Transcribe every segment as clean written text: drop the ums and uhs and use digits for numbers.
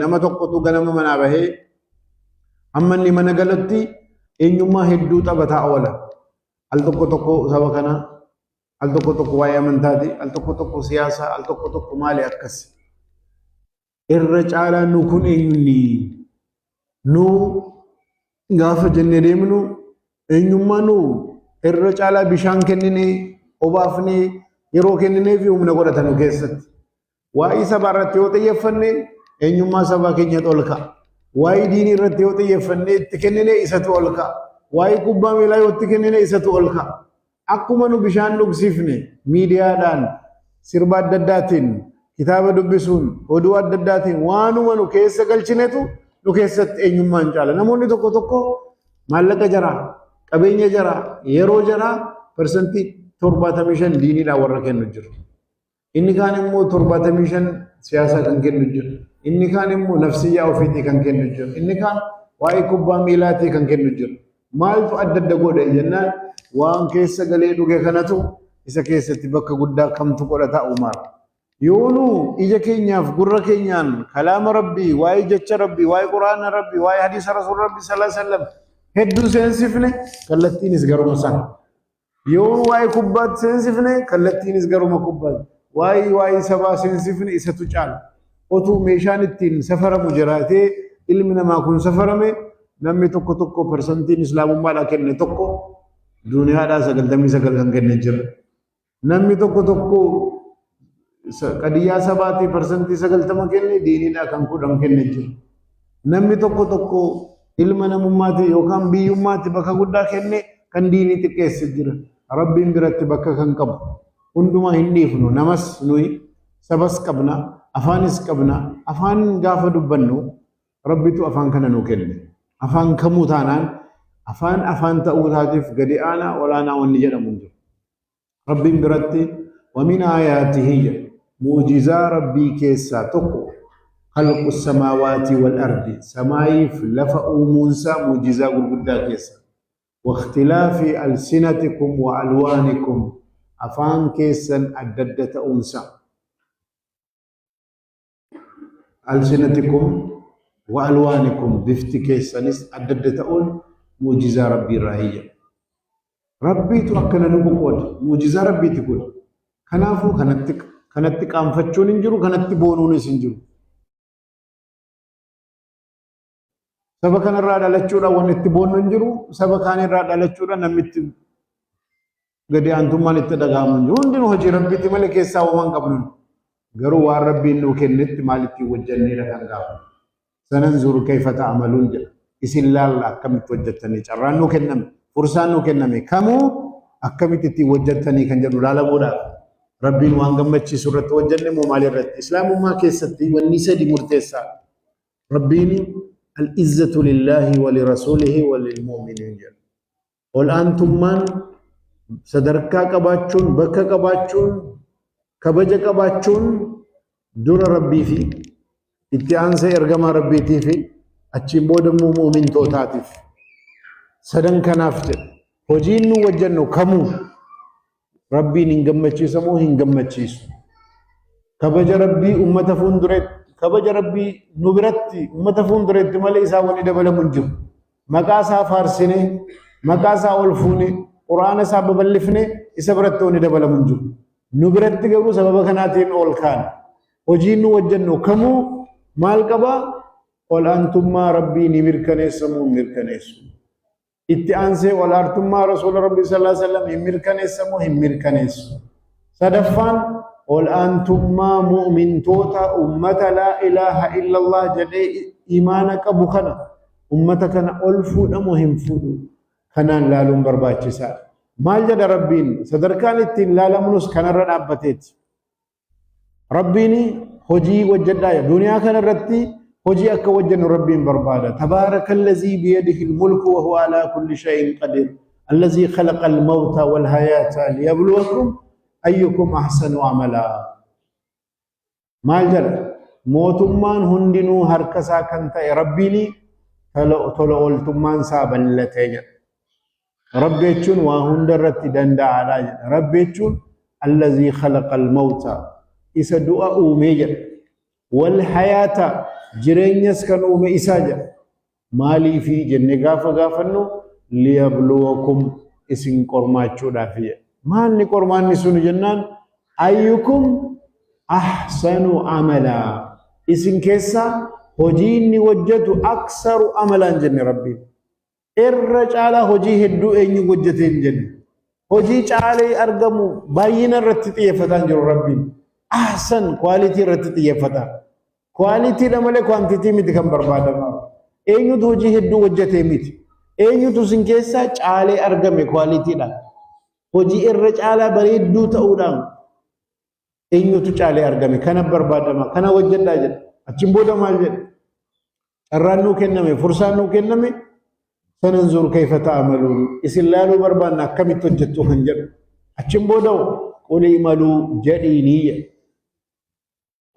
nama tokkotu ganama manaa bahee amma inni mana galatti eenyummaa hedduu taphataa oola. Al tokko tokko saba kana, al tokko tokko waa'ee amantaati, al tokko tokko siyaasa, al tokko tokko maali akkas. Irra caalaa nu kun eenyunni nu gaafa jennee deemnu eenyummaa nu irra caalaa bishaan kennine obaafne yeroo kennine fi humna godhatan keessatti. Waa'ee sabaa irratti yoo xiyyeeffanne eenyummaa sabaa keenya olka. Waa'ee diinii irratti yoo xiyyeeffanne itti kennine isatu olka. Waa'ee kubbaa miilaa yoo itti kennine isatu olka. Akkuma nu bishaan dhugsifne miidiyaadhaan sirba adda addaatiin kitaaba dubbisuun oduu adda addaatiin waanuma nu keessa galchinetu nu keessatti eenyummaan caala. Namoonni tokko tokko maallaqa jaraa, qabeenya jaraa, yeroo jaraa persentii 75 diiniidhaan warra kennu jiru. Inni kaan immoo 75 siyaasa kan kennu jiru. Inni kaan immoo nafsiyyaa ofiitii kan kennu jiru. Inni kaan waa'ee kubbaa miilaatii kan kennu jiru. Maaltu adda adda godhe jennaan waan keessa galee dhuge kanatu isa keessatti bakka guddaa kamtu godhata uumaara. Yoonu ija keenyaaf gurra keenyaan kalaama Rabbii, waa'ee jecha Rabbii, waa'ee Quraana Rabbii, waa'ee hadiisa Rasuul Rabbii sallallahu alaihi wasallam hedduu seensifne kallattiinis garuma sana. Yoonu waa'ee kubbaatti seensifne kallattiinis garuma kubbaatti. Waa'ee sabaa seensifne isatu caala. Otuu meeshaan ittiin safaramu jiraatee ilmi namaa kun safarame namni tokko tokko persentiin islaamummaadhaa kenne tokko duniyaadhaa 99 kan kenne jira. Namni tokko tokko qadiyyaa sabaatii persentii 90 kenne diiniidhaa kan 10 kenne jira. Namni tokko tokko ilma namummaatii yookaan biyyummaatti bakka guddaa kenne kan diinii xiqqeesse jira. Rabbiin biratti bakka kan qabu hundumaa hin dhiifnu namas nuyi sabas qabna afaanis qabna afaan gaafa dubbannu rabbitu afaan kana nu kenne. Afaan kamuu taanaan afaan ta'uu taatiif gadi aanaa olaanaa wanni jedhamu jiru. Rabbiin biratti wamin aayaatihi muujizaa rabbii keessaa tokko khalqu samaawaati wal ardi samaayiif lafa uumuunsaa muujizaa gurguddaa keessa. Wakhtilaafi alsinatikum wa alwaanikum afaan keessan adda adda ta'uunsa. Alsinatikum وألوانكم بفتكي سنس أدد تقول موجزة ربي الرهية ربي تؤكنا نبقود موجزة ربي تقول كنافو كانتك أنفتشون انجرو كانت بونون سنجرو سبا كان الراد على الشورى ونتبون انجرو سبا كان الراد على الشورى نمت قد أنتم ما نتدقام انجرو اندنو هجي ربي تملك يساو من قبلون قروا ربي انو كنت مالتي وجنني لكان قابل سننظر كيف تعملون إسن الله أكمت وجدتني جرانو كنم فرسانو كنمي كمو أكمت تي وجدتني كان جنو لالا بودا ربين وانغمتشي سورة وجدني ممالي رد إسلام ما كيستي والنساء دي مرتسا ربيني العزة لله ولرسوله وللمؤمنين جل والآن تمان صدركا كباتشون بكا كباتشون كبجا كباتشون دور ربي في اتعانسي ارغما ربي تيفي اچين بودمو مؤمن توتاتيف سدن كنافت هجينو وجنو كمو ربي ننغمچي سمو هنغمچي كبج ربي امه فندرت كبج ربي نبرتي امه فندرت مالي ساوني دبل منجو مقاسا فارسني مقاسا اولفوني قران سبب بلفني اسبرتوني دبل منجو نبرت غرو سبب كناتين اولكان هجينو وجنو كمو مال قبا قل أنتم ما ربي نمركنسمو مركنسو اتعانسي والارتم ما رسول ربي صلى الله عليه وسلم مركنسمو مركنسو صدفان قل أنتم ما مؤمن توتا أمة لا إله إلا الله جدي إيمانك بخنا أمتكنا ألفو نمهم فودو خنان لالون برباچسا مال جد ربين صدركان التين لالمنس خنان رد أبتت ربيني هجي وجدايا دنيا كان رتي هجي أكا وجن ربي بربادا تبارك الذي بيده الملك وهو على كل شيء قدير الذي خلق الموت والحياة ليبلوكم أيكم أحسن عملا ما الجل موتمان هندنو هركسا كنت ربيني تلو أولتمان سابلتين ربيتشون وهندرت دندا على ربيتشون الذي خلق الموت إذا دعاء ميجر والحياة جرينيس كانوا مئساجا مالي في جنة غافنو ليبلوكم اسم قرماتشو دافية ما أني قرمان نسون جنان أيكم أحسن عملا اسم كيسا هجيني وجدت أكثر عملا جن ربي الرجال هجي هدو أيني وجدتين جن هجي تعالي أرقمو باينا رتتي فتان جر ربي أحسن كواليتي رتتي فتان كواليتي لمالي كوانتيتي متكم بربادا ما أينو هجي هدو وجدتي ميت أينو تسنكيسا تعالي أرقمي كواليتي لا هجي الرجال بريدو تأودان أينو تعالي أرقمي كان بربادا ما كان وجد داجل أتشمبودا مالجل الرانو كنمي فرسانو كنمي فننظر كيف تعملون إسلالو بربانا كم تجتو خنجر أتشمبودو قولي مالو جديني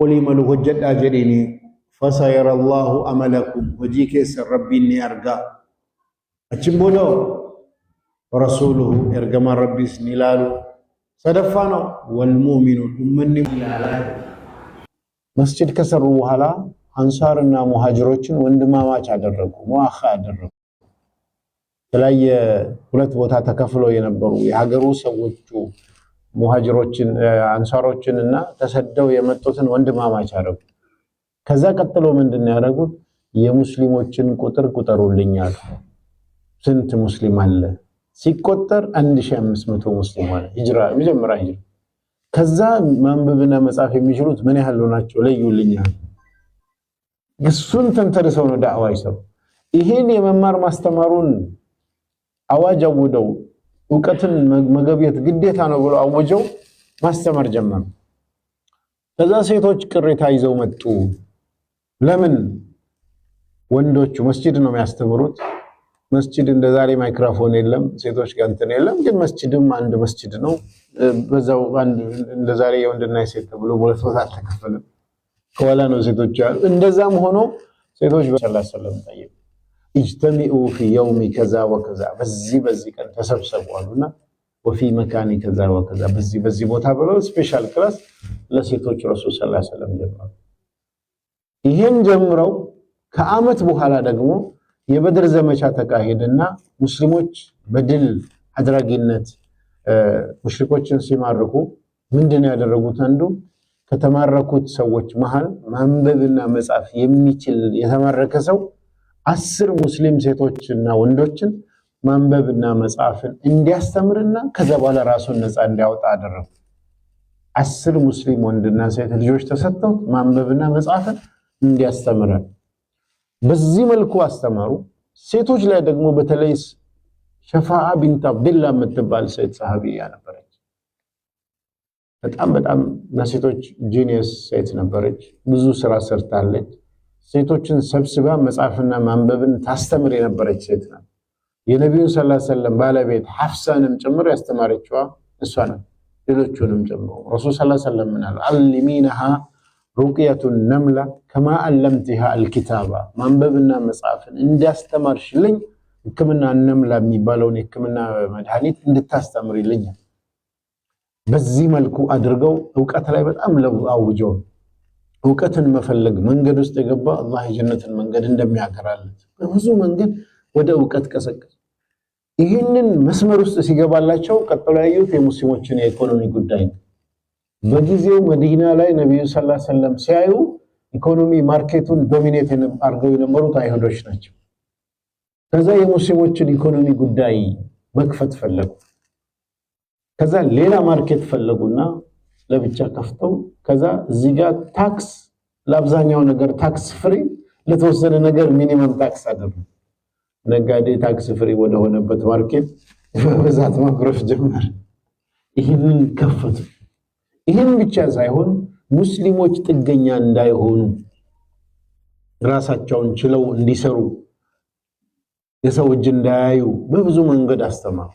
قولي مالو هجد جديني فسيرى الله أملكم وجيك سر ربي إني أرقى أتشمبودو ورسوله إرقى من ربي سنلالو صدفانو والمؤمنون أمني مسجد كسروا هلا أنصارنا مهاجروችን ወንድማማች አደረጉ ሙአኻ አደረጉ ተለየ ሁለት ቦታ ተከፍለው የነበሩ የሀገሩ ሰዎቹ ሙሃጅሮችን አንሳሮችንና ተሰደው የመጡትን ወንድማማች አደረጉ ከዛ ቀጥሎ ምንድነው ያደረጉት የሙስሊሞችን ቁጥር ቁጠሩልኛል ስንት ሙስሊም አለ ሲቆጠር 1500 ሙስሊም አለ ሂጅራ መጀመሪያ ሂጅራ ከዛ ማንበብና መጻፍ የሚችሉት ምን ያህል ሆናቸው ለዩልኛል እሱን ተንተርሰው ነው ዳዕዋ ይሰሩ ይሄን የመማር ማስተማሩን አዋጅ አውደው ዕውቀትን መገብየት ግዴታ ነው ብለው አወጀው ማስተማር ጀመሩ ከዛ ሴቶች ቅሬታ ይዘው መጡ ለምን ወንዶቹ መስጂድ ነው የሚያስተምሩት መስጂድ እንደዛሬ ማይክሮፎን የለም ሴቶች ጋር እንትን የለም ግን መስጂድም አንድ መስጂድ ነው በዛው አንድ እንደዛሬ የወንድና የሴት ተብሎ ሁለት ቦታ ተከፈለ ከኋላ ነው ሴቶች ያሉ እንደዛም ሆኖ ሴቶች በሰለላሁ ዐለይሂ ወሰለም ጠየቁ اجتمعوا في يوم كذا وكذا በዚህ ቀን ተሰብሰቡ አሉና وفي مكان كذا وكذا በዚህ ቦታ ብለው ስፔሻል ክላስ ለሴቶች ረሱል ሰለላሁ ዐለይሂ ወሰለም ጀመሩ ይሄን ጀምረው ከአመት በኋላ ደግሞ የበድር ዘመቻ ተካሄደና ሙስሊሞች በድል አድራጊነት ሙሽሪኮችን ሲማርኩ ምንድነው ያደረጉት አንዱ ከተማረኩት ሰዎች መሃል ማንበብና መጻፍ የሚችል የተማረከ ሰው 10 ሙስሊም ሴቶችና ወንዶችን ማንበብና መጻፍን እንዲያስተምርና ከዛ በኋላ ራሱን ነፃ እንዲያወጣ አደረጉ 10 ሙስሊም ወንድና ሴት ልጆች ተሰጥተው ማንበብና መጻፍን እንዲያስተምሩ በዚህ መልኩ አስተማሩ ሴቶች ላይ ደግሞ በተለይ ሸፋዓ ቢንት አብዱላ የምትባል ሴት ሰሃቢያ ነበረች በጣም ለሴቶች ጂኒየስ ሴት ነበረች ብዙ ስራ ሰርታለች ሴቶችን ሰብስባ መጻፍና ማንበብን ታስተምር የነበረች ሴት ናት የነብዩ ሰለላሁ ዐለይሂ ወሰለም ባለቤት ሐፍሳንም ጭምር ያስተማረችዋ እሷ ናት ሌሎቹንም ጭምር ረሱል ሰለላሁ ዐለይሂ ወሰለም ምናሉ አልሚናሃ ሩቅያቱን ነምላ ከማ አለምቲሃ አልኪታባ ማንበብና መጻፍን እንዲያስተማርሽልኝ ህክምና ነምላ የሚባለውን ህክምና መድኃኒት እንድታስተምሪልኝ በዚህ መልኩ አድርገው ዕውቀት ላይ በጣም አውጀው ዕውቀትን መፈለግ መንገድ ውስጥ የገባ አላህ የጀነትን መንገድ እንደሚያከራለት በብዙ መንገድ ወደ ዕውቀት ቀሰቀሰ ይህንን መስመር ውስጥ ሲገባላቸው ቀጥሎ ያዩት የሙስሊሞችን የኢኮኖሚ ጉዳይ በጊዜው መዲና ላይ ነብዩ ሰለላሁ ዐለይሂ ወሰለም ሲያዩ ኢኮኖሚ ማርኬቱን ዶሚኔት አድርገው የነበሩት አይሁዶች ናቸው ከዛ የሙስሊሞችን ኢኮኖሚ ጉዳይ መክፈት ፈለጉ ከዛ ሌላ ማርኬት ፈለጉና ለብቻ ከፍተው ከዛ እዚህ ጋር ታክስ ለአብዛኛው ነገር ታክስ ፍሪ ለተወሰነ ነገር ሚኒመም ታክስ አደረጉ ነጋዴ ታክስ ፍሪ ወደ ሆነበት ማርኬት በዛት ማግሮፍ ጀመረ ይህንን ከፈቱ ይህን ብቻ ሳይሆን ሙስሊሞች ጥገኛ እንዳይሆኑ ራሳቸውን ችለው እንዲሰሩ የሰው እጅ እንዳያዩ በብዙ መንገድ አስተማሩ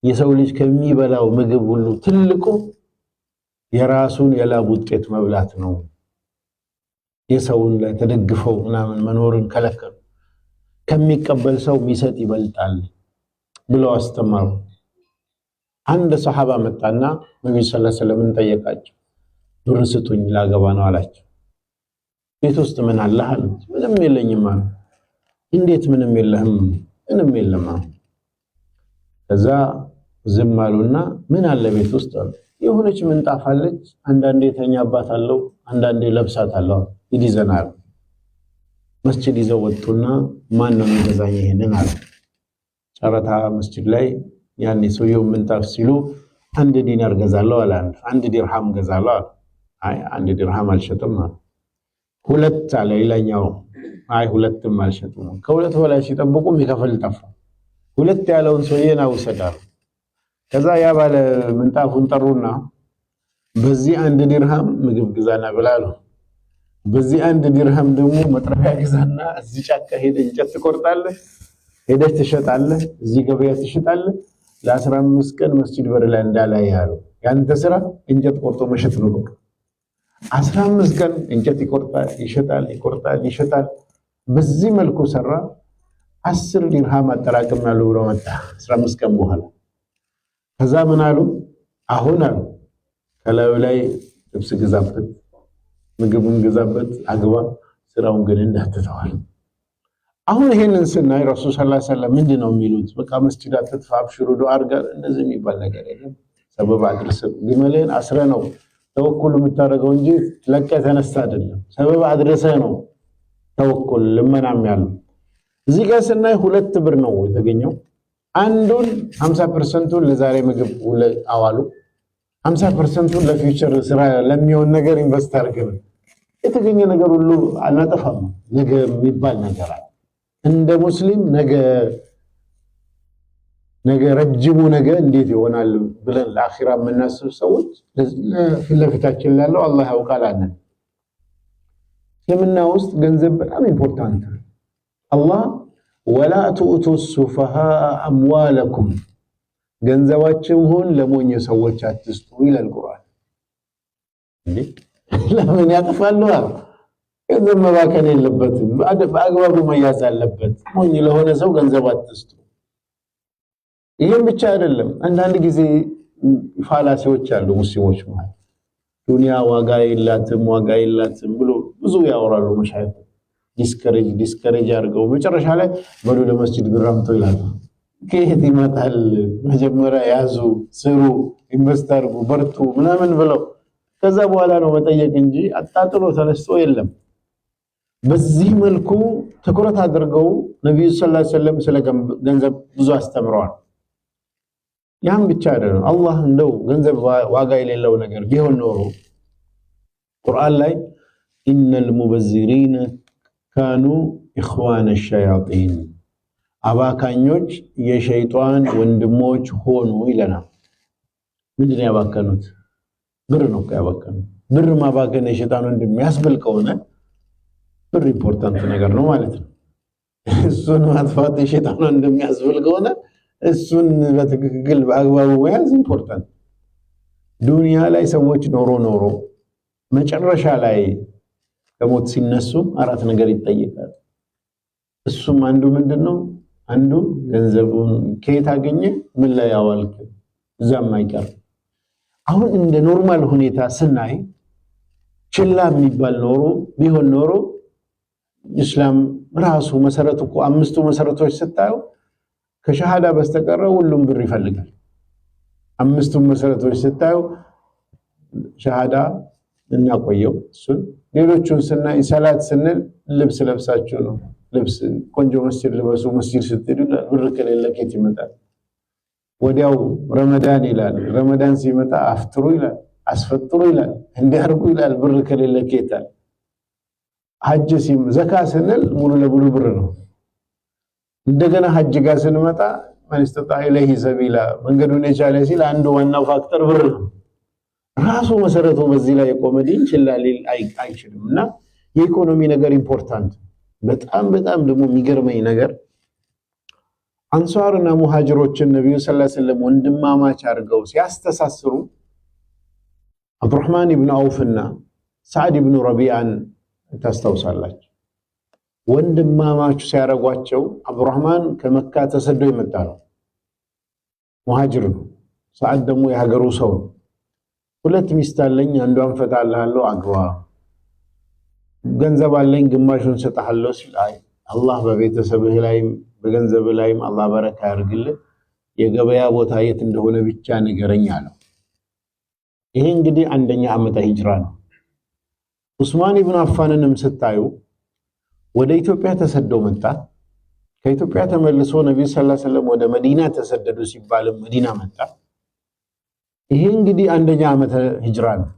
የሰው ልጅ ከሚበላው ምግብ ሁሉ ትልቁ የራሱን የላብ ውጤት መብላት ነው የሰውን ላይ ተደግፈው ምናምን መኖርን ከለከሉ ከሚቀበል ሰው ሚሰጥ ይበልጣል ብለው አስተማሩ አንድ ሰሃባ መጣና ነብዩ ሰለላሁ ዐለይሂ ወሰለም ጠየቃቸው ብር ስጡኝ ላገባ ነው አላቸው ቤት ውስጥ ምን አለህ አሉት። ምንም የለኝም አለ። እንዴት ምንም የለህም? ምንም የለም አለ። ከዛ ዝም አሉና ምን አለ ቤት ውስጥ አሉ። የሆነች ምንጣፍ አለች፣ አንዳንዴ ተኛባታለሁ፣ አንዳንዴ ለብሳታለሁ። ይዲዘናል መስጂድ ይዘው ወጡና ማን ነው የሚገዛኝ ይሄንን አለ። ጨረታ መስጂድ ላይ ያኔ ሰውየው ምንጣፍ ሲሉ 1 ዲናር ገዛለሁ አለ። 1 ዲርሃም ገዛለሁ አለ። አይ 1 ዲርሃም አልሸጥም አለ። 2 አለ ሌላኛው። አይ 2ም አልሸጥም። ከ2 በላይ ሲጠብቁ የሚከፍል ጠፋ። 2 ያለውን ሰውዬ ና ውሰዳሉ። ከዛ ያ ባለ ምንጣፉን ጠሩና በዚህ 1 ዲርሃም ምግብ ግዛና ብላሉ። በዚህ 1 ዲርሃም ደግሞ መጥረቢያ ግዛና እዚህ ጫካ ሄደህ እንጨት ትቆርጣለህ፣ ሄደህ ትሸጣለህ፣ እዚህ ገበያ ትሸጣለህ። ለ15 ቀን መስጂድ በር ላይ እንዳላይ ያሉ ያንተ ስራ እንጨት ቆርጦ መሸጥ ነው። 15 ቀን እንጨት ይቆርጣል፣ ይቆርጣል፣ ይሸጣል። በዚህ መልኩ ሰራ። 10 ዲርሃም አጠራቅም ያሉ ብሎ መጣ 15 ቀን በኋላ። ከዛ ምን አሉ? አሁን አሉ ከላዩ ላይ ልብስ ግዛበት፣ ምግቡን ግዛበት፣ አግባ፣ ስራውን ግን እንዳትተዋል። አሁን ይሄንን ስናይ ረሱል ሰለላሁ ዐለይሂ ወሰለም ምንድነው የሚሉት? በቃ መስጂድ አትጥፋ፣ አብሽሩ፣ ዱዓ አድርጋ፣ እንደዚህ የሚባል ነገር የለም። ሰበብ አድርስ፣ ግመልህን አስረ ነው ተወኩል የምታደርገው እንጂ ለቀህ ተነሳ አይደለም። ሰበብ አድርሰህ ነው ተወኩል ልመናም ያለው። እዚህ ጋር ስናይ 2 ብር ነው የተገኘው። አንዱን 50%ቱን ለዛሬ ምግብ አዋሉ፣ 50%ቱን ለፊውቸር ስራ ለሚሆን ነገር ኢንቨስት አድርገው። የተገኘ ነገር ሁሉ አናጠፋም። ነገ የሚባል ነገር አለ። እንደ ሙስሊም ነገ ረጅሙ ነገ እንዴት ይሆናል ብለን ለአኺራ የምናስብ ሰዎች ለፊት ለፊታችን ያለው አላህ ያውቃል አለን። እስልምና ውስጥ ገንዘብ በጣም ኢምፖርታንት ነው። አላህ ወላ ትኡቱ ሱፈሃ አምዋለኩም ገንዘባችሁን ለሞኝ ሰዎች አትስጡ ይላል ቁርአን። ለምን ያጠፋሉ? ገንዘብ መባከን የለበትም፣ በአግባቡ መያዝ አለበት። ሞኝ ለሆነ ሰው ገንዘብ አትስጡ። ይሄን ብቻ አይደለም። አንዳንድ ጊዜ ፋላሲዎች አሉ ሙስሊሞች ማለት ዱንያ ዋጋ የላትም ብሎ ብዙ ያወራሉ። መሻይኽ ዲስከሬጅ አድርገው መጨረሻ ላይ በሉ ለመስጂድ ብር አምጡ ይላሉ። ከየት ይመጣል? መጀመሪያ ያዙ፣ ስሩ፣ ኢንቨስት አድርጉ፣ በርቱ ምናምን ብለው ከዛ በኋላ ነው መጠየቅ እንጂ አጣጥሎ ተነስቶ የለም። በዚህ መልኩ ትኩረት አድርገው ነብዩ ሰለላሁ ዐለይሂ ወሰለም ስለ ገንዘብ ብዙ አስተምረዋል። ያም ብቻ አይደለም። አላህ እንደው ገንዘብ ዋጋ የሌለው ነገር ቢሆን ኖሮ ቁርአን ላይ ኢነል ሙበዚሪነ ካኑ ኢኽዋነ ሸያጢን አባካኞች የሸይጣን ወንድሞች ሆኑ ይለናል። ምንድን ነው ያባከኑት? ብር ነው ያባከኑት። ብር ማባከን የሸይጣን ወንድም ያስብል ከሆነ ብር ኢምፖርታንት ነገር ነው ማለት ነው። እሱን ማጥፋት የሸይጣን ወንድም ያስብል ከሆነ እሱን በትክክል በአግባቡ መያዝ ኢምፖርታንት። ዱንያ ላይ ሰዎች ኖሮ መጨረሻ ላይ ከሞት ሲነሱ 4 ነገር ይጠየቃል። እሱም አንዱ ምንድነው? አንዱ ገንዘቡን ከየት አገኘ፣ ምን ላይ ያዋልክ፣ እዛም አይቀር። አሁን እንደ ኖርማል ሁኔታ ስናይ ችላ የሚባል ቢሆን ኖሮ ኢስላም ራሱ መሰረቱ እኮ 5ቱ መሰረቶች ስታዩ ከሸሃዳ በስተቀር ሁሉም ብር ይፈልጋል። 5ቱም መሰረቶች ስታዩ ሸሃዳ እናቆየው እሱን። ሌሎቹን ስናይ ሰላት ስንል ልብስ ለብሳችሁ ነው፣ ልብስ ቆንጆ መስጂድ ልበሱ፣ መስጂድ ስትሄዱ ብር ከሌለ ከየት ይመጣል? ወዲያው ረመዳን ይላል፣ ረመዳን ሲመጣ አፍጥሩ ይላል፣ አስፈጥሩ ይላል፣ እንዲያርጉ ይላል፣ ብር ከሌለ ከየት አለ? ሐጅ ዘካ ስንል ሙሉ ለሙሉ ብር ነው። እንደገና ሐጅ ጋር ስንመጣ ማን ይስተጣ ኢለይሂ ሰቢላ መንገዱን የቻለ ሲል አንዱ ዋናው ፋክተር ብር ነው። ራሱ መሰረቱ በዚህ ላይ የቆመ ዲን ችላ ሊል አይችልምና የኢኮኖሚ ነገር ኢምፖርታንት። በጣም ደግሞ የሚገርመኝ ነገር አንሷርና ሙሃጅሮችን ነብዩ ሰለላሁ ዐለይሂ ወሰለም ወንድማማች አድርገው ሲያስተሳስሩ አብዱራህማን ኢብኑ አውፍና ሰዓድ ኢብኑ ረቢዓን ታስታውሳላችሁ። ወንድማማቹ ሲያረጓቸው አብዱራህማን ከመካ ተሰዶ የመጣ ነው፣ ሙሃጅር ነው። ሰዓድ ደግሞ የሀገሩ ሰው ነው። 2 ሚስት አለኝ፣ አንዷን ፈታልሃለሁ፣ አግባ። ገንዘብ አለኝ ግማሹን ሰጣለሁ ሲል አይ አላህ በቤተሰብህ ላይም በገንዘብህ ላይም አላህ በረካ ያርግልህ የገበያ ቦታ የት እንደሆነ ብቻ ንገረኝ አለው። ይሄ እንግዲህ አንደኛ ዓመተ ሂጅራ ነው። ዑስማን ኢብኑ አፋንንም ስታዩ ወደ ኢትዮጵያ ተሰዶ መጣ። ከኢትዮጵያ ተመልሶ ነብዩ ሰለላሁ ዐለይሂ ወሰለም ወደ መዲና ተሰደዱ ሲባል መዲና መጣ። ይሄ እንግዲህ አንደኛ ዓመተ ሂጅራ ነው።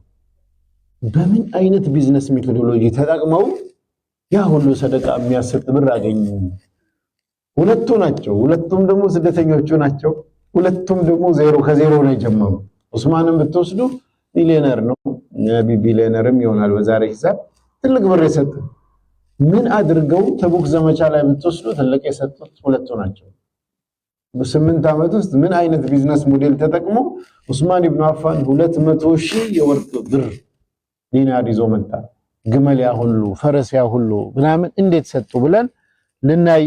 በምን አይነት ቢዝነስ ሜቶዶሎጂ ተጠቅመው ያ ሁሉ ሰደቃ የሚያሰጥ ብር አገኙ? ሁለቱ ናቸው። ሁለቱም ደግሞ ስደተኞቹ ናቸው። ሁለቱም ደግሞ ከዜሮ ነው የጀመሩ። ዑስማንን ብትወስዱ ሚሊዮነር ነው፣ ቢሊዮነርም ይሆናል በዛሬ ሂሳብ ትልቅ ብር የሰጠ። ምን አድርገው ተቡክ ዘመቻ ላይ ብትወስዱ ትልቅ የሰጡት ሁለቱ ናቸው። በ8 ዓመት ውስጥ ምን አይነት ቢዝነስ ሞዴል ተጠቅሞ ዑስማን ኢብኑ አፋን 200,000 የወርቅ ብር ዲናር ይዞ መጣ? ግመል ያ ሁሉ ፈረስ ያ ሁሉ ምናምን እንዴት ሰጡ ብለን ልናይ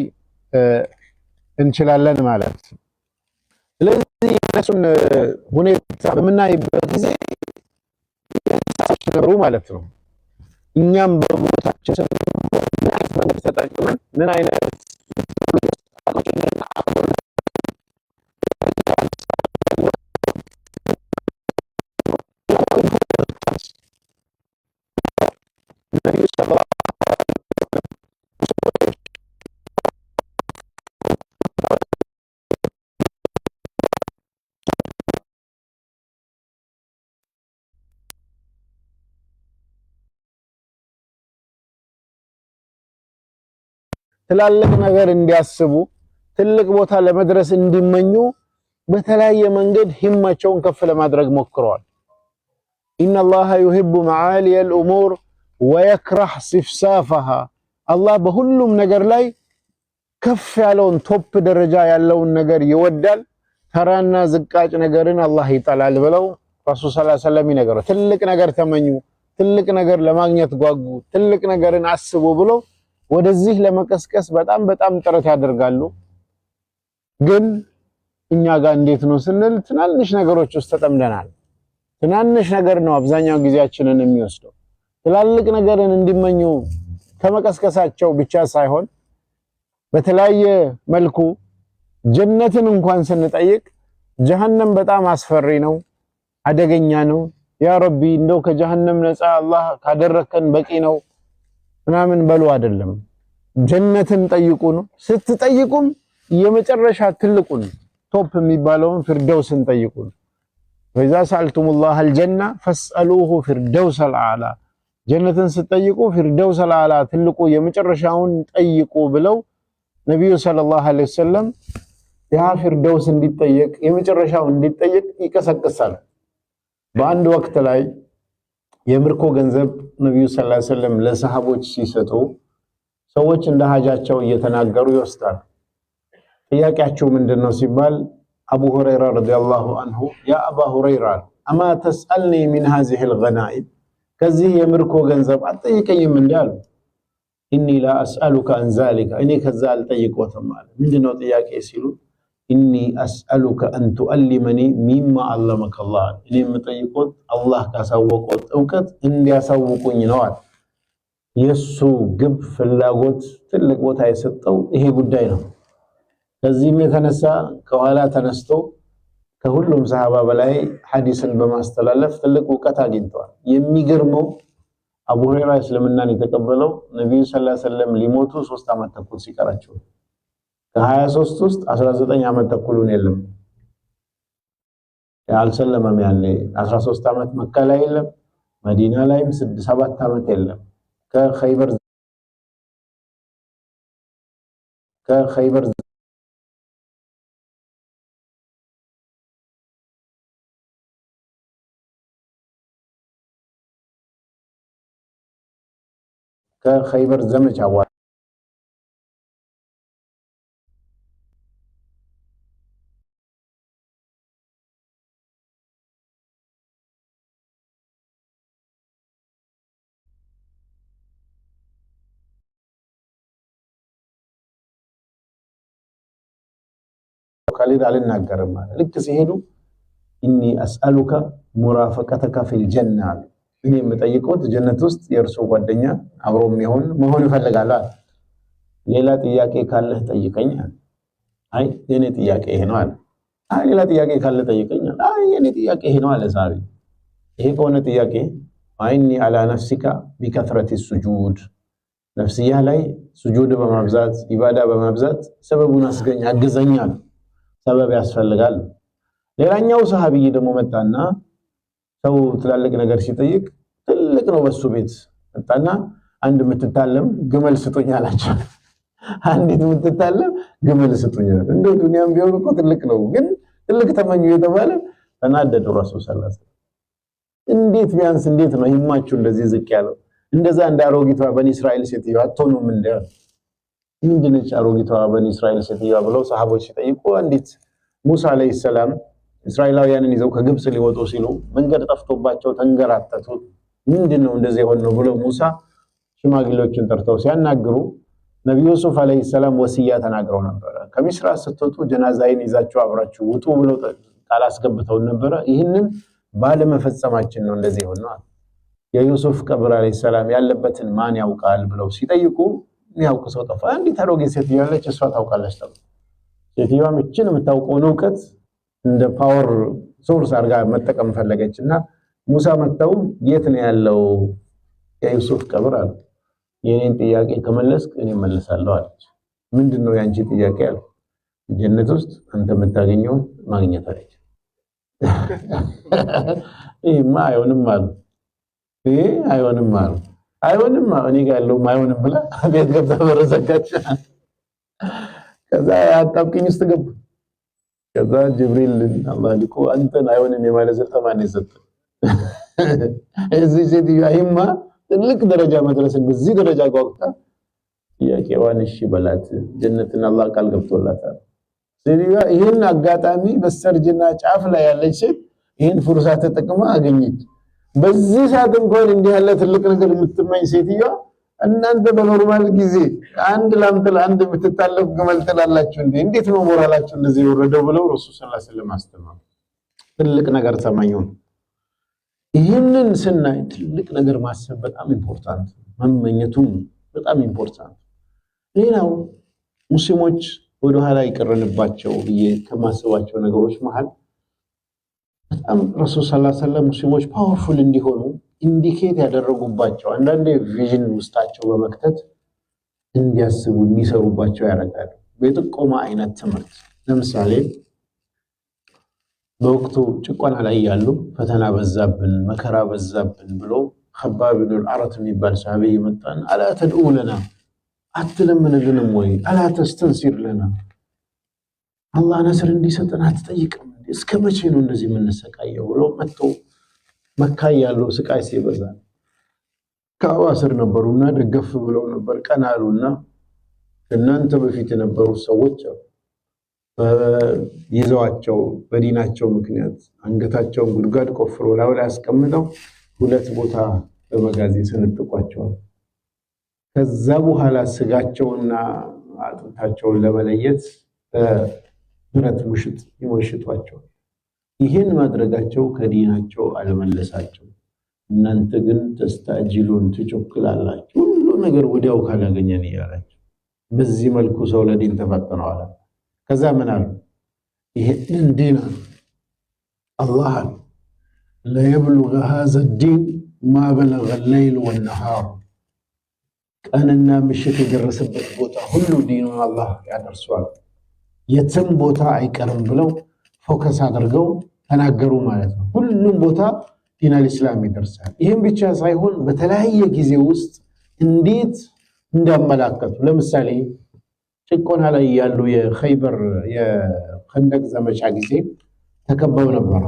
እንችላለን ማለት ነው። ስለዚህ እነሱን ሁኔታ በምናይበት ጊዜ ነበሩ ማለት ነው። እኛም በቦታችን ምን አይነት መንገድ ተጠቅመን ምን አይነት ትላልቅ ነገር እንዲያስቡ ትልቅ ቦታ ለመድረስ እንዲመኙ በተለያየ መንገድ ሂማቸውን ከፍ ለማድረግ ሞክረዋል። ኢነላሃ ዩሂቡ መዓሊየል ኡሙር ወየክረህ ሲፍሳፈሃ። አላህ በሁሉም ነገር ላይ ከፍ ያለውን ቶፕ ደረጃ ያለውን ነገር ይወዳል፣ ተራና ዝቃጭ ነገርን አላህ ይጠላል ብለው ረሱል ሰለላሁ ዐለይሂ ወሰለም ይነገራሉ። ትልቅ ነገር ተመኙ፣ ትልቅ ነገር ለማግኘት ጓጉ፣ ትልቅ ነገርን አስቡ ብለው ወደዚህ ለመቀስቀስ በጣም ጥረት ያደርጋሉ። ግን እኛ ጋር እንዴት ነው ስንል ትናንሽ ነገሮች ውስጥ ተጠምደናል። ትናንሽ ነገር ነው አብዛኛው ጊዜያችንን የሚወስደው። ትላልቅ ነገርን እንዲመኙ ከመቀስቀሳቸው ብቻ ሳይሆን በተለያየ መልኩ ጀነትን እንኳን ስንጠይቅ ጀሃነም በጣም አስፈሪ ነው፣ አደገኛ ነው። ያ ረቢ እንደው ከጀሃነም ነፃ አላህ ካደረከን በቂ ነው ምናምን በሉ አይደለም። ጀነትን ጠይቁ ነው። ስትጠይቁም የመጨረሻ ትልቁን ቶፕ የሚባለውን ፊርደውስን ጠይቁ ነው። ወኢዛ ሰአልቱሙላህ አልጀና ፈስአሉሁ ፊርደውሰል አዕላ። ጀነትን ስትጠይቁ ፊርደውሰል አዕላ ትልቁ የመጨረሻውን ጠይቁ ብለው ነብዩ ሰለላሁ ዐለይሂ ወሰለም ያ ፊርደውስ እንዲጠየቅ የመጨረሻው እንዲጠየቅ ይቀሰቅሳል። በአንድ ወቅት ላይ የምርኮ ገንዘብ ነብዩ ሰለላሁ ዐለይሂ ወሰለም ለሰሃቦች ሲሰጡ ሰዎች እንደ ሀጃቸው እየተናገሩ ይወስዳል። ጥያቄያቸው ምንድነው ሲባል አቡ ሁረይራ ረዲየላሁ ዐንሁ ያ አባ ሁረይራ አማ ተስአልኒ ሚን ሃዚሂል ገናኢም፣ ከዚህ የምርኮ ገንዘብ አትጠይቀኝም እንዴ አሉ። ኢኒ ላ አስአሉከ አን ዛሊከ፣ እኔ ከዛ አልጠይቆትም አለ። ምንድነው ጥያቄ ሲሉ ኢኒ አስአሉከ አን ቱአሊመኒ ሚማ አለመከ አላህ፣ እኔ የምጠይቆት አላህ ካሳወቆት እውቀት እንዲያሳውቁኝ ነው አለ። የሱ ግብ ፍላጎት ትልቅ ቦታ የሰጠው ይሄ ጉዳይ ነው። ከዚህም የተነሳ ከኋላ ተነስቶ ከሁሉም ሰሃባ በላይ ሐዲስን በማስተላለፍ ትልቅ እውቀት አግኝተዋል። የሚገርመው አቡ ሁረይራ እስልምናን የተቀበለው ነብዩ ሰለላሁ ዐለይሂ ወሰለም ሊሞቱ 3 ዓመት ተኩል ሲቀራቸው፣ ከ23 ውስጥ 19 ዓመት ተኩሉን የለም ያልሰለመም። ያለ 13 ዓመት መካ ላይ የለም፣ መዲና ላይም 7 ዓመት የለም። ከኸይበር ዘመቻ ካሊድ አልናገርም ማለት ልክ ሲሄዱ ኢኒ አስአሉከ ሙራፈቀተከ ፊል ጀና፣ እኔ የምጠይቀውት ጀነት ውስጥ የእርሱ ጓደኛ አብሮ መሆን እፈልጋለሁ። ሌላ ጥያቄ ካለህ ጠይቀኝ። አይ የኔ ጥያቄ ይሄ ነው አለ። አይ ሌላ ጥያቄ ካለ ጠይቀኝ። አይ የኔ ጥያቄ ይሄ ነው አለ ሳቢ። ይሄ ከሆነ ጥያቄ አይኒ አላ ነፍሲካ ቢከትረት ሱጁድ፣ ነፍስያ ላይ ሱጁድ በማብዛት ኢባዳ በማብዛት ሰበቡን አግዘኛል። ሰበብ ያስፈልጋል። ሌላኛው ሰሃቢይ ደግሞ መጣና ሰው ትላልቅ ነገር ሲጠይቅ ትልቅ ነው በሱ ቤት መጣና አንድ የምትታለም ግመል ስጡኝ አላቸው። አንዲት የምትታለም ግመል ስጡኝ። እንደው ዱንያም ቢሆን እኮ ትልቅ ነው፣ ግን ትልቅ ተመኙ የተባለ ተናደዱ ረሱል ሰለላሁ ዐለይሂ ወሰለም። እንዴት ቢያንስ እንዴት ነው ሂማችሁ እንደዚህ ዝቅ ያለው? እንደዛ እንደ አሮጊቷ በኒ እስራኤል ሴትዮ አትሆኑም እንደ ምንድነች አሮጊቷ በኒ እስራኤል ሴትዮ ብለው ሰሃቦች ሲጠይቁ አንዲት ሙሳ አለይሂ ሰላም እስራኤላውያንን ይዘው ከግብጽ ሊወጡ ሲሉ መንገድ ጠፍቶባቸው ተንገራተቱ። ምንድነው እንደዚህ የሆነው ብለው ሙሳ ሽማግሌዎችን ጠርተው ሲያናግሩ ነብዩ ዩሱፍ አለይሂ ሰላም ወሲያ ተናግረው ነበር። ከሚስራ ስትወጡ ጀናዛይን ይዛችሁ አብራችሁ ውጡ ብለው ቃል አስገብተው ነበር። ይህንን ባለመፈጸማችን ነው እንደዚህ የሆነው። የዩሱፍ ቀብር አለይሂ ሰላም ያለበትን ማን ያውቃል ብለው ሲጠይቁ ያውቅ ሰው ጠፋ። አንዲት አሮጌ ሴትዮ ያለች እሷ ታውቃለች ተባለ። ሴትዮዋ ምችን የምታውቀውን ዕውቀት እንደ ፓወር ሶርስ አድርጋ መጠቀም ፈለገችና ሙሳ መጣው የት ነው ያለው የዩሱፍ ቀብር አለ። የኔን ጥያቄ ከመለስክ እኔ መልሳለሁ አለች። ምንድነው ያንቺ ጥያቄ አለ። ጀነት ውስጥ አንተ የምታገኘው ማግኘት አለች። ይሄማ አይሆንም አሉ። ይሄ አይሆንም አሉ። አይሆንም እኔ ጋር ያለው አይሆንም ብላ ቤት ገብታ በረዘጋች። ከዛ አጣብቂኝ ውስጥ ገቡ። ከዛ ጅብሪል አላህ ልኮ አንተን አይሆንም የማለት ስልጣን ማን ይሰጥ? እዚህ ሴትዮ አይማ ትልቅ ደረጃ መድረስን በዚህ ደረጃ ጓጉታ ጥያቄዋን እሺ በላት ጀነትን አላህ ቃል ገብቶላታል። ሴትዮዋ ይሄን አጋጣሚ በሰርጅና ጫፍ ላይ ያለች ሴት ይሄን ፍርሳ ተጠቅማ አገኘች። በዚህ ሰዓት እንኳን እንዲህ ያለ ትልቅ ነገር የምትመኝ ሴትዮዋ እናንተ በኖርማል ጊዜ አንድ ላምጥል አንድ የምትታለፍ ግመል ትላላችሁ እንዴ? እንዴት ነው ሞራላችሁ እንደዚህ ወረደው ብለው ረሱል ሰለላሁ ዐለይሂ ወሰለም አስተማሩ። ትልቅ ነገር ተመኙ። ይህንን ስናይ ትልቅ ነገር ማሰብ በጣም ኢምፖርታንት፣ መመኘቱም በጣም ኢምፖርታንት። ሌላው ሙስሊሞች ወደ ኋላ ይቀርንባቸው ብዬ ከማስባቸው ነገሮች መሃል በጣም ረሱል ሰለላሁ ዐለይሂ ወሰለም ሙስሊሞች ፓወርፉል እንዲሆኑ ኢንዲኬት ያደረጉባቸው አንዳንድ ቪዥን ውስጣቸው በመክተት እንዲያስቡ እንዲሰሩባቸው ያደርጋሉ። በጥቆማ አይነት ትምህርት ለምሳሌ በወቅቱ ጭቆና ላይ ያሉ ፈተና በዛብን መከራ በዛብን ብሎ ኸባብ ኢብኑ አልአረት የሚባል ሰሃቢ መጣን። አላ ተድኡ ለና አትለምንልንም ወይ? አላ ተስተንሲር ለና አላህ ነስር እንዲሰጠን አትጠይቅም? እስከ መቼ ነው እንደዚህ የምንሰቃየው ብሎ መጥቶ መካ ያለው ስቃይ ሲበዛ ካዕባ ስር ነበሩና ደገፍ ብለው ነበር። ቀናሉና እናንተ በፊት የነበሩ ሰዎች ይዘዋቸው በዲናቸው ምክንያት አንገታቸውን ጉድጓድ ቆፍሮ ላይ ያስቀምጠው ሁለት ቦታ በመጋዝ ሰንጥቋቸዋል። ከዛ በኋላ ስጋቸውና አጥንታቸውን ለመለየት ብረት ሙሽጥ ይወሽጧቸው። ይህን ማድረጋቸው ከዲናቸው አልመለሳቸው። እናንተ ግን ተስተአጅሉን ትጮክላላችሁ፣ ሁሉ ነገር ወዲያው ካላገኘን ይያላችሁ። በዚህ መልኩ ሰው ለዲን ተፈተነዋል። ከዛ ምን አሉ? ይሄን ዲን አላህ ለይብሉغ هذا الدين ما بلغ الليل والنهار ቀንና ምሽት የደረሰበት ቦታ ሁሉ ዲኑን አላህ ያደርሰዋል፣ የትም ቦታ አይቀርም ብለው ፎከስ አድርገው ተናገሩ ማለት ነው። ሁሉም ቦታ ዲን አልእስላም ይደርሳል። ይሄን ብቻ ሳይሆን በተለያየ ጊዜ ውስጥ እንዴት እንዳመላከቱ ለምሳሌ ጭቆና ላይ ያሉ የኸይበር የኸንደቅ ዘመቻ ጊዜ ተከበው ነበር።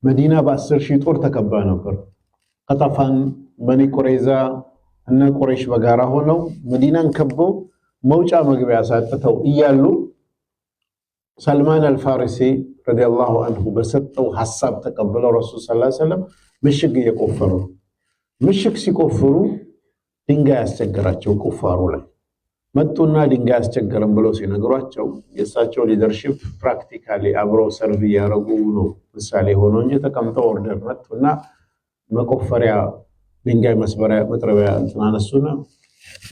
መዲና በ10,000 ጦር ተከባ ነበር። ቀጠፋን በኒ ቁረይዛ እና ቁረይሽ በጋራ ሆነው መዲናን ከበው መውጫ መግቢያ ሳጥተው እያሉ ሰልማን አልፋሪሲ ረዲየላሁ ዐንሁ በሰጠው ሐሳብ ተቀበለው ረሱል ሰለላሁ ዐለይሂ ወሰለም ምሽግ እየቆፈሩ ሲቆፍሩ ድንጋይ ያስቸገራቸው ቁፋሩ ላይ መጡና ድንጋይ አስቸገረን ብለው ሲነግሯቸው የእሳቸው ሊደርሺፕ ፕራክቲካሊ አብረው ሰርቭ እያደረጉ ነው ምሳሌ ሆኖ እንጂ ተቀምጠው ኦርደር መጡና መቆፈሪያ ድንጋይ መስበሪያ መጥረቢያ አነሱና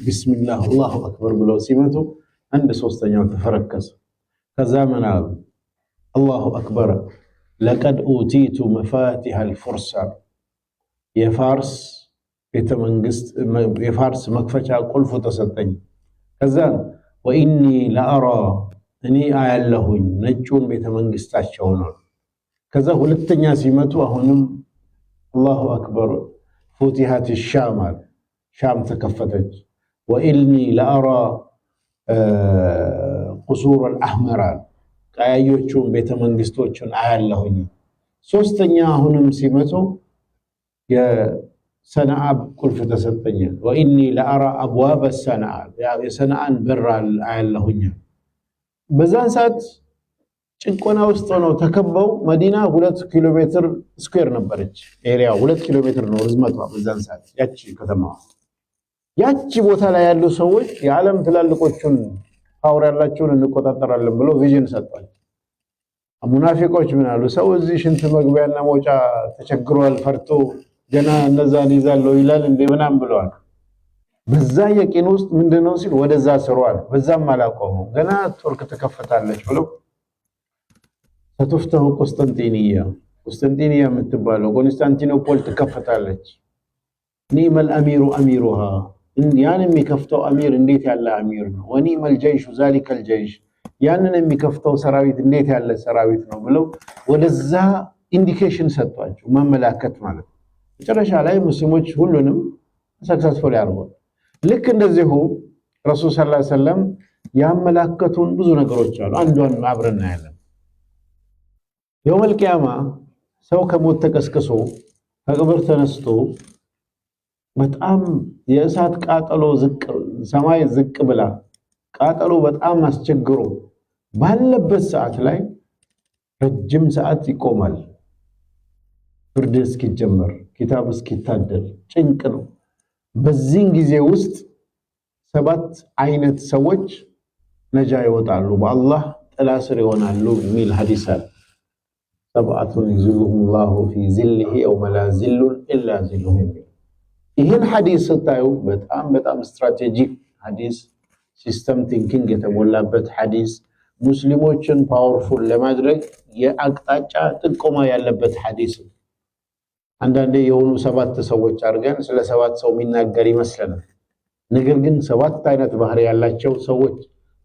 ቢስሚላህ አላሁ አክበር ብለው ሲመቱ አንድ ሶስተኛው ተፈረከሰ። ከዛ ምን አሉ? አላሁ አክበር ለቀድ ኡቲቱ መፋቲሐ አልፉርስ የፋርስ ቤተመንግስት የፋርስ መክፈቻ ቁልፉ ተሰጠኝ። ከዛ ወኢኒ ለአራ እኔ አያለሁኝ ነጩን ቤተመንግስታቸው ነው። ከዛ ሁለተኛ ሲመቱ አሁንም አላሁ አክበር ፉቲሐት ሻም ሻም ተከፈተች። ወኢኒ ለአራ ቁሱር አልአህመር ቀያዮቹን ቤተመንግስቶችን አያለሁኝ። ሶስተኛ አሁንም ሲመቱ የሰነዓ ቁልፍ ተሰጠኝ። ወኢኒ ለአራ አብዋበ ሰነዓ የሰነዓን በር አያለሁኝ። በዛን ሰዓት ጭቆና ውስጥ ነው ተከበው መዲና 2 ኪሎ ሜትር ስኩዌር ነበረች። ኤሪያው 2 ኪሎ ሜትር ነው ርዝመቷ በዛን ሰዓት ያቺ ከተማ። ያቺ ቦታ ላይ ያሉ ሰዎች የዓለም ትላልቆቹን ፓወር ያላቸውን እንቆጣጠራለን ብለው ቪዥን ሰጥቷል። ሙናፊቆች ምን አሉ? ሰው እዚህ ሽንት መግቢያና መውጫ ተቸግሯል ፈርቶ ገና እነዛን ይዛለው ይላል እንደ ምናምን ብለዋል። በዛ የቂን ውስጥ ምንድነው ሲል ወደዛ ስሯል። በዛም አላቆሙ ገና ቱርክ ተከፈታለች ብለው ተተፍተው ቁስጥንጥንያ የምትባለው ኮንስታንቲኖፖል ተከፈታለች። ኒመል አሚሩ አሚሩሃ ያን የሚከፍተው አሚር እንዴት ያለ አሚር ነው። ወኒመል ጀይሹ ዛሊከል ጀይሽ ያንን የሚከፍተው ሰራዊት እንዴት ያለ ሰራዊት ነው ብለው ወደዛ ኢንዲኬሽን ሰጥቷቸው ማመላከት ማለት ነው። መጨረሻ ላይ ሙስሊሞች ሁሉንም ሰክሰስፉል ያደርጋሉ። ልክ እንደዚሁ ረሱል ሰለላሁ ዐለይሂ ወሰለም ያመላከቱን ብዙ ነገሮች አሉ። አንዷን አብረን እናያለን። የውመል ቂያማ ሰው ከሞት ተቀስቅሶ ከቅብር ተነስቶ በጣም የእሳት ቃጠሎ ሰማይ ዝቅ ብላ ቃጠሎ በጣም አስቸግሮ ባለበት ሰዓት ላይ ረጅም ሰዓት ይቆማል። ፍርድ እስኪጀመር ኪታብ እስኪታደል ጭንቅ ነው። በዚህን ጊዜ ውስጥ 7 አይነት ሰዎች ነጃ ይወጣሉ፣ በአላህ ጥላ ስር ይሆናሉ የሚል ሐዲስ አለ። ሰብዓቱን ይዝሉሁሙላሁ ፊ ዚልሂ የውመ ላ ዚሉን ኢላ ዚሉሁ የሚል ይህን ሐዲስ ስታዩ በጣም ስትራቴጂክ ሐዲስ ሲስተም ቲንኪንግ የተሞላበት ሐዲስ ሙስሊሞችን ፓወርፉል ለማድረግ የአቅጣጫ ጥቆማ ያለበት ሐዲስ። አንዳንዴ የሆኑ 7 ሰዎች አድርገን ስለ 7 ሰው የሚናገር ይመስለናል። ነገር ግን 7 አይነት ባህሪ ያላቸው ሰዎች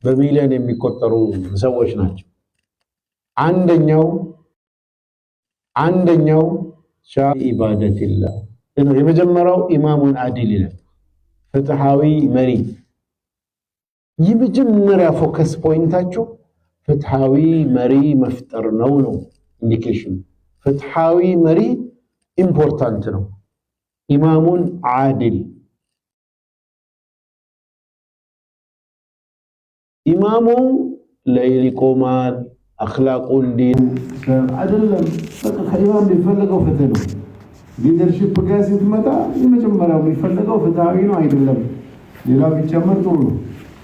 በሚሊዮን የሚቆጠሩ ሰዎች ናቸው። አንደኛው ሻ ኢባደቲላህ የመጀመሪያው ኢማሙን አዲል ይላል፣ ፍትሃዊ መሪ። የመጀመሪያ ፎከስ ፖይንታችሁ ፍትሃዊ መሪ መፍጠር ነው ኢንዲኬሽን። ፍትሃዊ መሪ ኢምፖርታንት ነው። ኢማሙን አዲል ኢማሙ ለይል ይቆማል፣ አኽላቁን ዲን አይደለም። በቃ ከኢማም የሚፈልገው ፍትህ ነው። ሊደርሺፕ ጋር ስትመጣ የመጀመሪያው የሚፈልገው ፍትሃዊ ነው አይደለም። ሌላው ቢጨመር ጥሩ ነው፣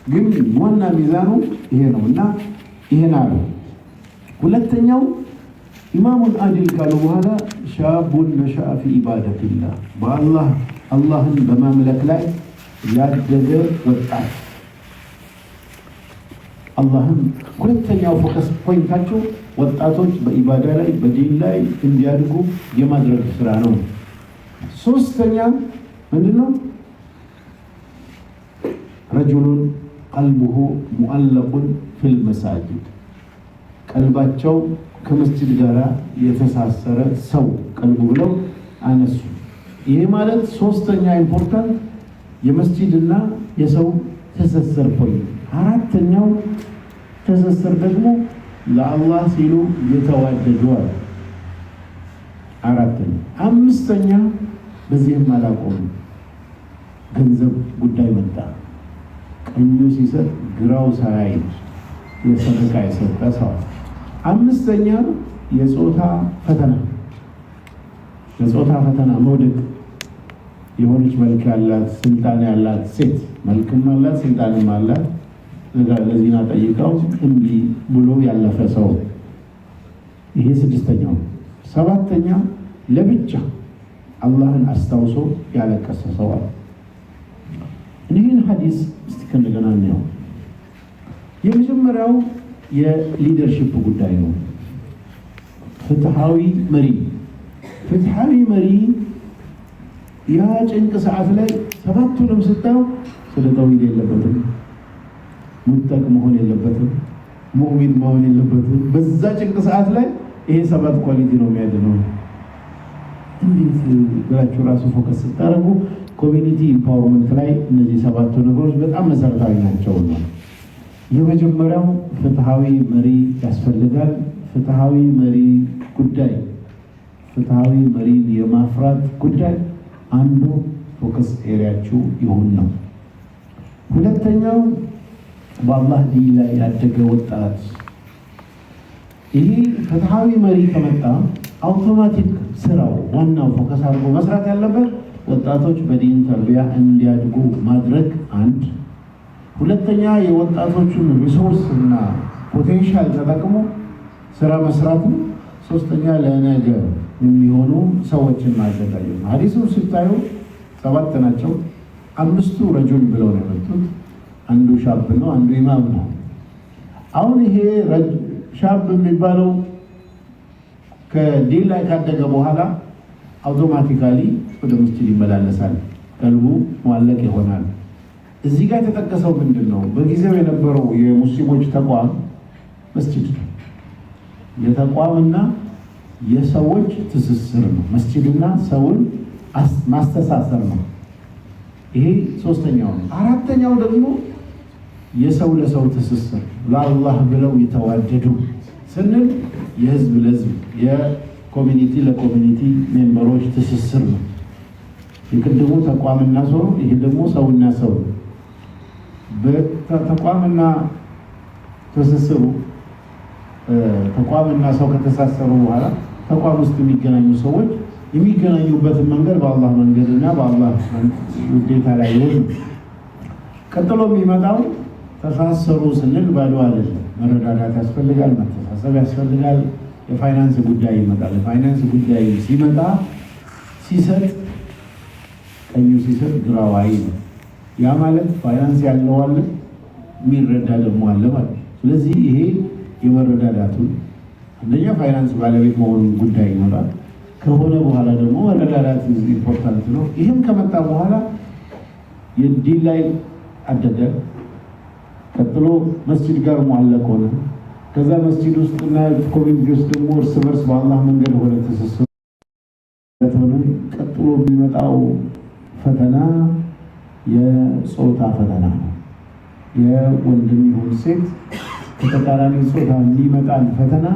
ግን ዋና ሚዛኑ ይሄ ነውና ይሄን አለ። ሁለተኛው ኢማሙን አዲል ካሉ በኋላ ሻቡን ነሸአ ፊ ኢባደቲላህ አላህን በማምለክ ላይ ያደገ ወጣት። አላህን ሁለተኛው ፎከስ ፖይንታቸው ወጣቶች በኢባዳ ላይ በዲን ላይ እንዲያድጉ የማድረግ ስራ ነው። ሶስተኛ ምንድነው? ረጁሉን ቀልቡሁ ሙአለቁን ፊል መሳጅድ ቀልባቸው ከመስጂድ ጋር የተሳሰረ ሰው ቀልቡ ብለው አነሱ። ይሄ ማለት ሶስተኛ ኢምፖርታንት የመስጂድና የሰው ትስስር ፖይንት። አራተኛው ትስስር ደግሞ ለአላህ ሲሉ የተዋደዱ አለ። አራተኛ። አምስተኛ በዚህም አላቆም ገንዘብ ጉዳይ መጣ። ቀኙ ሲሰጥ ግራው ሳያይ የሰደቃ የሰጠ ሰው። አምስተኛ የጾታ ፈተና መውደቅ። የሆነች መልክ ያላት ስልጣን ያላት ሴት መልክም አላት ስልጣንም አላት ለዚህና ጠይቀው እምቢ ብሎ ያለፈ ሰው ይሄ ስድስተኛው። ሰባተኛ ለብቻ አላህን አስታውሶ ያለቀሰ ሰው አለ። ይህን ሐዲስ እስቲ ከእንደገና እንየው። የመጀመሪያው የሊደርሺፕ ጉዳይ ነው። ፍትሃዊ መሪ ያ ጭንቅ ሰዓት ላይ ሰባቱንም ስታው ስለ ተውሂድ የለበትም፣ ሙተቅ መሆን የለበትም፣ ሙእሚን መሆን የለበትም። በዛ ጭንቅ ሰዓት ላይ ይሄ ሰባት ኳሊቲ ነው የሚያድነው። እንዴት ብላችሁ ራሱ ፎከስ ስታደርጉ ኮሚኒቲ ኢምፓወርመንት ላይ እነዚህ ሰባቱ ነገሮች በጣም መሰረታዊ ናቸው። የመጀመሪያው ፍትሃዊ መሪ ያስፈልጋል። ፍትሃዊ መሪ የማፍራት ጉዳይ አንዱ ፎከስ ኤሪያችሁ ይሁን ነው። ሁለተኛው በአላህ ዲን ላይ ያደገ ወጣት። ይሄ ፍትሃዊ መሪ ከመጣ አውቶማቲክ ስራው ዋናው ፎከስ አድርጎ መስራት ያለበት ወጣቶች በዲን ተርቢያ እንዲያድጉ ማድረግ አንድ። ሁለተኛ የወጣቶቹን ሪሶርስ እና ፖቴንሻል ተጠቅሞ ስራ መስራት ነው። ሶስተኛ ለነገ የሚሆኑ ሰዎችን ማዘጋጀት ነው። ሐዲሱን ስታዩ ሰባት ናቸው። አምስቱ ረጁል ብለው ነው የመጡት። አንዱ ሻብ ነው፣ አንዱ ኢማም ነው። አሁን ይሄ ሻብ የሚባለው ከዲን ላይ ካደገ በኋላ አውቶማቲካሊ ወደ መስጂድ ይመላለሳል፣ ቀልቡ ሙአለቅ ይሆናል። እዚህ ጋር የተጠቀሰው ምንድን ነው? በጊዜው የነበረው የሙስሊሞች ተቋም መስጂድ ነው። የተቋምና የሰዎች ትስስር ነው። መስጂድና ሰውን ማስተሳሰር ነው። ይሄ ሶስተኛው ነው። አራተኛው ደግሞ የሰው ለሰው ትስስር፣ ለአላህ ብለው የተዋደዱ ስንል የህዝብ ለህዝብ የኮሚኒቲ ለኮሚኒቲ ሜምበሮች ትስስር ነው። የቅድሙ ተቋምና ሰው፣ ይሄ ደግሞ ሰውና ሰው። በተቋምና ትስስሩ ተቋምና ሰው ከተሳሰሩ በኋላ ተቋም ውስጥ የሚገናኙ ሰዎች የሚገናኙበትን መንገድ በአላህ መንገድና በአላህ ውዴታ ላይ ይሁን። ቀጥሎ የሚመጣው ተሳሰሩ ስንል ባዶ አይደለም። መረዳዳት ያስፈልጋል፣ መተሳሰብ ያስፈልጋል። የፋይናንስ ጉዳይ ይመጣል። የፋይናንስ ጉዳይ ሲመጣ ሲሰጥ ቀኙ ሲሰጥ ግራው አይ ነው። ያ ማለት ፋይናንስ ያለው አለ፣ የሚረዳ ደግሞ አለ ማለት። ስለዚህ ይሄ የመረዳዳቱን አንደኛ ፋይናንስ ባለቤት መሆኑን ጉዳይ ይመጣል። ከሆነ በኋላ ደግሞ መረዳዳት ኢምፖርታንት ነው። ይህም ከመጣ በኋላ የዲን ላይ አደገ። ቀጥሎ መስጂድ ጋር ሙአለቅ ሆነ። ከዛ መስጂድ ውስጥና ኮሚኒቲ ውስጥ ደግሞ እርስ በርስ በአላህ መንገድ ሆነ ትስስር ሆነ። ቀጥሎ የሚመጣው ፈተና የጾታ ፈተና ነው። የወንድም ይሁን ሴት ከተቃራኒ ጾታ የሚመጣን ፈተና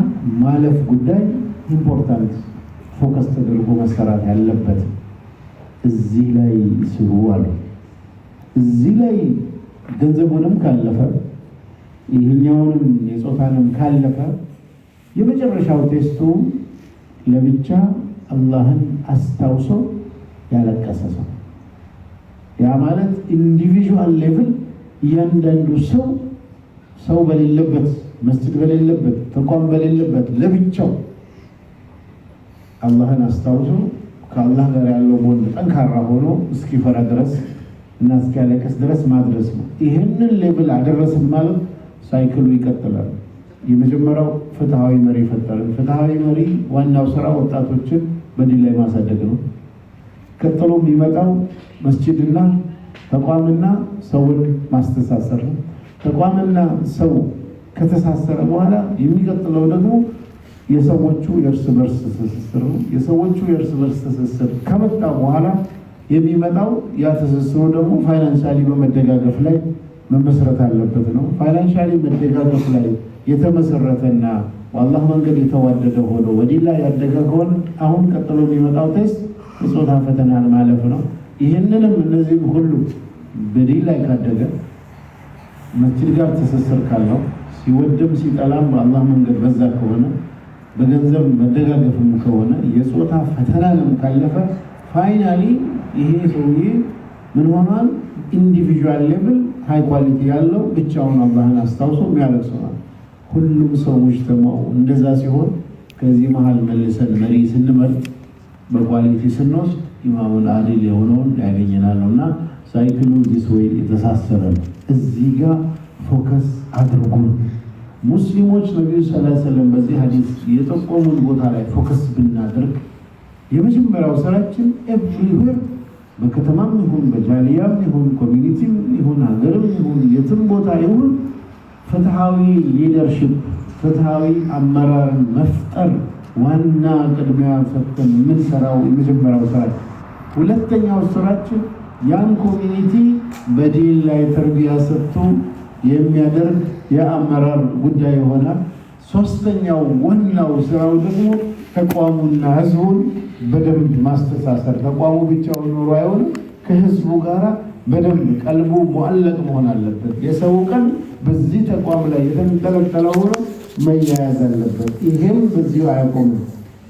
ማለፍ ጉዳይ ኢምፖርታንት ፎከስ ተደርጎ መሰራት ያለበት። እዚህ ላይ ስሩ አሉ። እዚህ ላይ ገንዘቡንም ካለፈ ይህኛውንም የጾታንም ካለፈ የመጨረሻው ቴስቱ ለብቻ አላህን አስታውሶ ያለቀሰ ሰው። ያ ማለት ኢንዲቪዥዋል ሌቭል እያንዳንዱ ሰው በሌለበት መስጂድ በሌለበት ተቋም በሌለበት ለብቻው አላህን አስታውሶ ከአላህ ጋር ያለው ቦንድ ጠንካራ ሆኖ እስኪፈራ ድረስ እና እስኪያለቅስ ድረስ ማድረስ ነው። ይህንን ሌብል አደረስን ማለት ሳይክሉ ይቀጥላል። የመጀመሪያው ፍትሃዊ መሪ ፈጠርን። ፍትሃዊ መሪ ዋናው ስራ ወጣቶችን በዲን ላይ ማሳደግ ነው። ቀጥሎ የሚመጣው መስጂድና ተቋምና ሰውን ማስተሳሰር ነው። ተቋምና ሰው ከተሳሰረ በኋላ የሚቀጥለው ደግሞ የሰዎቹ የእርስ በርስ ትስስር ነው። የሰዎቹ የእርስ በርስ ትስስር ከመጣ በኋላ የሚመጣው ያ ትስስሩ ደግሞ ፋይናንሻሊ በመደጋገፍ ላይ መመስረት አለበት ነው። ፋይናንሻሊ መደጋገፍ ላይ የተመሰረተና በአላህ መንገድ የተዋደደ ሆኖ ወዲላ ያደገ ከሆነ አሁን ቀጥሎ የሚመጣው ቴስት የጾታ ፈተናን ማለፍ ነው። ይህንንም እነዚህም ሁሉ በዲን ላይ ካደገ መስጂድ ጋር ትስስር ካለው ሲወድም ሲጠላም በአላህ መንገድ በዛ ከሆነ በገንዘብ መደጋገፍም ከሆነ የጾታ ፈተናንም ካለፈ ፋይናሊ ይሄ ሰውዬ ምን ሆኗል? ኢንዲቪጁዋል ሌቭል ሃይ ኳሊቲ ያለው ብቻውን አላህን አስታውሶ የሚያለቅሰዋል። ሁሉም ሰው ሙጅተማው እንደዛ ሲሆን ከዚህ መሃል መልሰን መሪ ስንመርጥ በኳሊቲ ስንወስድ ኢማሙል አዲል የሆነውን ያገኘናል ነውና ሳይክሉ ዲስ ወይ የተሳሰረ ነው። እዚህ ጋር ፎከስ አድርጉ ሙስሊሞች። ነብዩ ሰለላሁ ዐለይሂ ወሰለም በዚህ ሐዲስ የጠቆሙን ቦታ ላይ ፎከስ ብናደርግ የመጀመሪያው ስራችን ኤቭሪዌር በከተማም ይሁን በጃሊያም ይሁን ኮሚኒቲም ይሁን ሀገርም ይሁን የትም ቦታ ይሁን ፍትሃዊ ሊደርሺፕ ፍትሃዊ አመራርን መፍጠር ዋና ቅድሚያ ሰጥተን የምንሰራው የመጀመሪያው ስራ። ሁለተኛው ስራችን ያን ኮሚኒቲ በዲን ላይ ተርቢያ ሰጥቶ የሚያደርግ የአመራር ጉዳይ ይሆናል። ሶስተኛው ዋናው ስራው ደግሞ ተቋሙና ህዝቡን በደንብ ማስተሳሰር። ተቋሙ ብቻውን ኖሮ አይሆንም። ከህዝቡ ጋር በደንብ ቀልቡ ሙአለቅ መሆን አለበት። የሰው ቀን በዚህ ተቋም ላይ የተንጠለጠለ ሆኖ መያያዝ አለበት። ይሄም በዚሁ አያቆምም።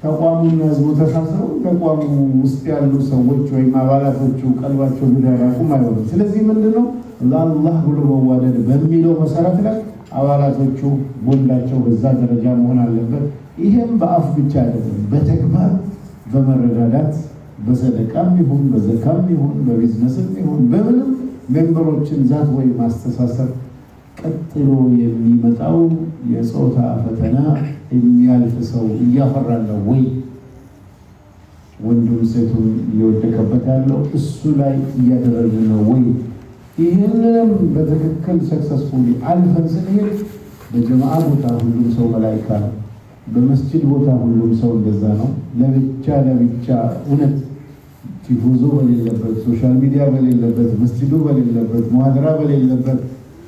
ተቋሙና ህዝቡ ተሳስረው ተቋሙ ውስጥ ያሉ ሰዎች ወይም አባላቶቹ ቀልባቸው ሊያራቁም አይሆንም። ስለዚህ ምንድነው ለአላህ ብሎ መዋደድ በሚለው መሰረት ላይ አባላቶቹ ቦንዳቸው በዛ ደረጃ መሆን አለበት። ይሄም በአፍ ብቻ አይደለም፣ በተግባር በመረዳዳት በሰደቃም ይሁን በዘካም ይሁን በቢዝነስም ይሁን በምንም ሜምበሮችን ዛት ወይ ማስተሳሰር። ቀጥሎ የሚመጣው የጾታ ፈተና የሚያልፍ ሰው እያፈራለው ወይ ወንዱም ሴቱም እየወደቀበት ያለው እሱ ላይ እያደረግን ነው ወይ? ይህንንም በትክክል ሰክሰስፉሊ አልፈን ስንሄድ በጀማዓ ቦታ ሁሉም ሰው መላኢካ ነው። በመስጂድ ቦታ ሁሉም ሰው እንደዛ ነው። ለብቻ እውነት ቲፎዞ በሌለበት፣ ሶሻል ሚዲያ በሌለበት፣ መስጂዱ በሌለበት፣ ሙሐደራ በሌለበት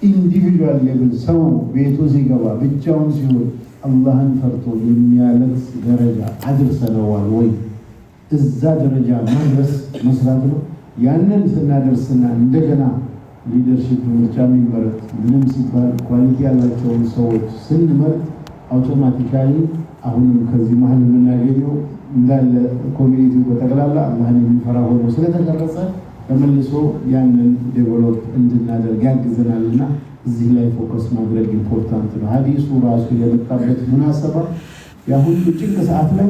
ኢንዲቪጁዋል ሌቭል ሰው ቤቱ ሲገባ ብቻውን ሲሆን አላህን ፈርቶ የሚያለቅስ ደረጃ አድርሰነዋል ወይ? እዛ ደረጃ ማድረስ መስራት ነው። ያንን ስናደርስና እንደገና ሊደርሺፕ ምርጫ የሚመረጥ ምንም ሲባል ኳሊቲ ያላቸውን ሰዎች ስንመርጥ አውቶማቲካሊ አሁንም ከዚህ መሀል የምናገኘው እንዳለ ኮሚኒቲው በጠቅላላ አላህን የሚፈራ ሆኖ ስለተቀረጸ ተመልሶ ያንን ዴቨሎፕ እንድናደርግ ያግዘናልና እዚህ ላይ ፎከስ ማድረግ ኢምፖርታንት ነው። ሐዲሱ ራሱ የመጣበት ሙናሰባ ያ ሁሉ ጭንቅ ሰዓት ላይ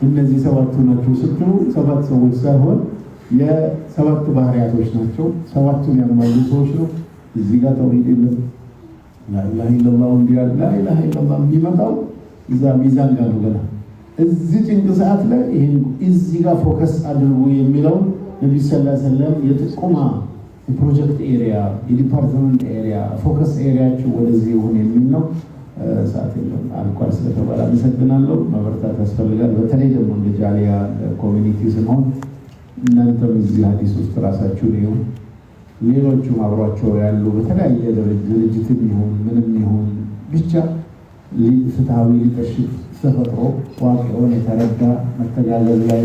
እነዚህ ሰባቱ ናቸው ስትሉ ሰባት ሰዎች ሳይሆን የሰባት ባህሪያቶች ናቸው። ሰባቱን ያሟሉ ሰዎች ነው። እዚህ ጋር ተውሂድ የለም ላኢላሃ ኢለላህ እንዲያል ላኢላሃ ኢለላህ የሚመጣው እዛ ሚዛን ጋር ነው። ገና እዚህ ጭንቅ ሰዓት ላይ ይሄን እዚህ ጋር ፎከስ አድርጉ የሚለው ነብዩ ሰለላሁ ዐለይሂ ወሰለም የጥቁማ የፕሮጀክት ኤሪያ የዲፓርትመንት ኤሪያ ፎከስ ኤሪያቸው ወደዚህ ይሁን የሚል ነው። ሰዓት የለም አልቋል ስለተባለ አመሰግናለሁ። መበርታት ያስፈልጋል። በተለይ ደግሞ እንደ ጃሊያ ኮሚኒቲ ስንሆን እናንተም እዚህ ሐዲስ ውስጥ ራሳችሁን ይሁን ሌሎቹም አብሯቸው ያሉ በተለያየ ድርጅትም ይሁን ምንም ይሁን ብቻ ፍትሃዊ ሊደርሺፕ ተፈጥሮ ዋቂውን የተረዳ መተጋገዝ ላይ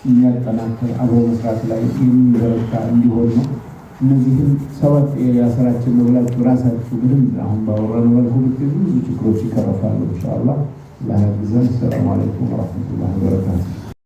የሚያጠናክር አብሮ መስራት ላይ የሚበረታ እንዲሆን ነው። እነዚህም ሰባት ኤሪያ ስራችን ነው ብላችሁ ራሳችሁ ምንም አሁን ባወራነው መልኩ ብትይዙ ብዙ ችግሮች ይቀረፋሉ ኢንሻአላህ። አላህ ያግዘን። ሰላም አለይኩም ወራህመቱላሂ ወበረካቱሁ።